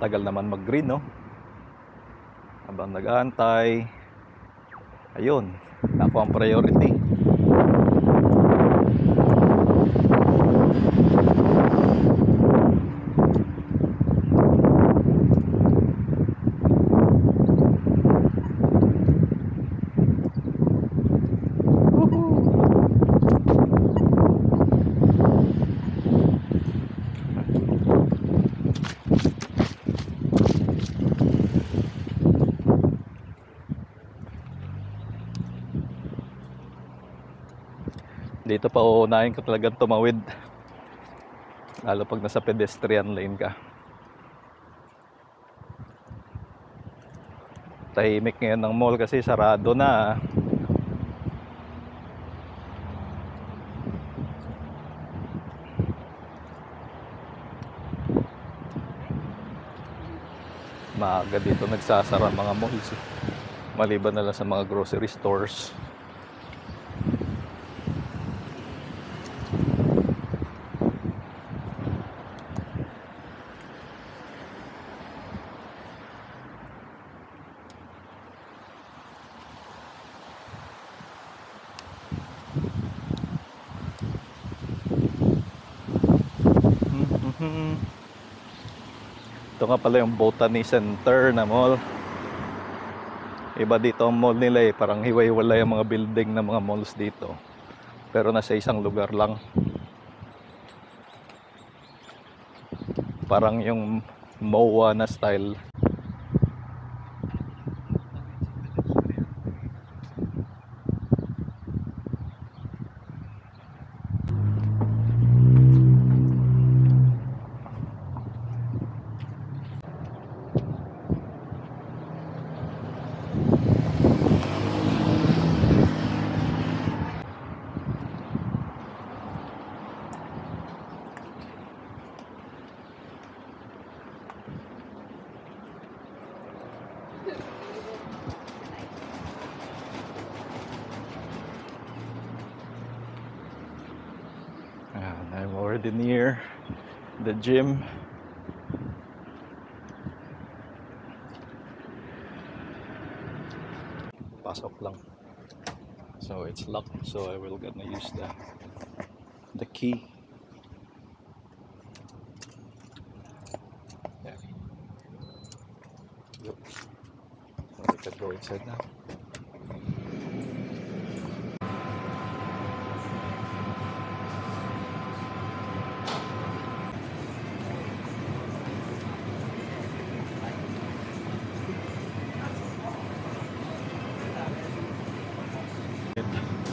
Tagal naman mag-green, no? Habang nag-aantay, ayun, ako ang priority. Dito pa uunahin ko talagang tumawid, lalo pag nasa pedestrian lane ka. Tahimik ngayon ng mall kasi sarado na. Maaga dito nagsasara mga malls, maliban na lang sa mga grocery stores. Ito nga pala yung Botany Center na mall. Iba dito ang mall nila eh, parang hiwa-hiwalay ang mga building ng mga malls dito, pero nasa isang lugar lang. Parang yung MOA na style. And I'm already near the gym. Pasok lang. So it's locked, so I will gonna use the key. Yeah. Yep. So we can go inside now.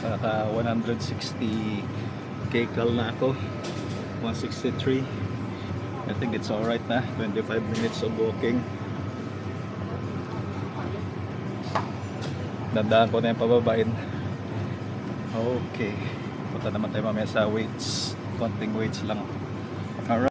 Naka 160 kcal na ako, 163. I think it's alright na, 25 minutes of walking. Dandaan ko na yung pababain. Okay, punta naman tayo mamaya sa weights, konting weights lang. Alright.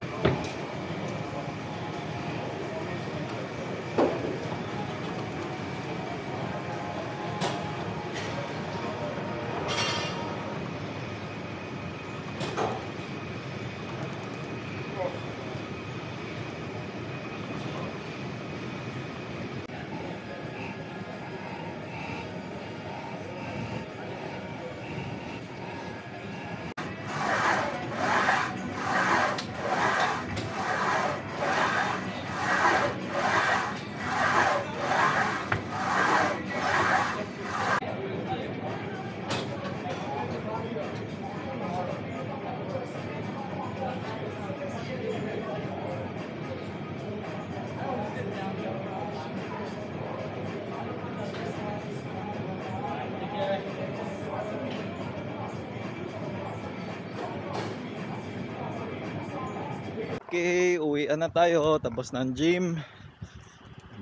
Okay, uwian na tayo. Tapos ng gym.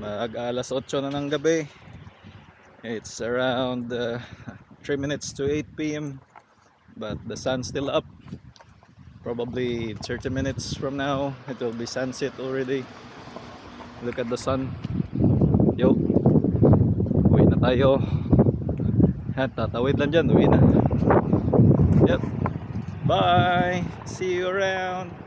Mag alas 8 na ng gabi. It's around 3 minutes to 8 p.m. But the sun's still up. Probably 30 minutes from now, it will be sunset already. Look at the sun. Yo, uwi na tayo. Tatawid lang dyan, uwi na. Yep. Bye. See you around.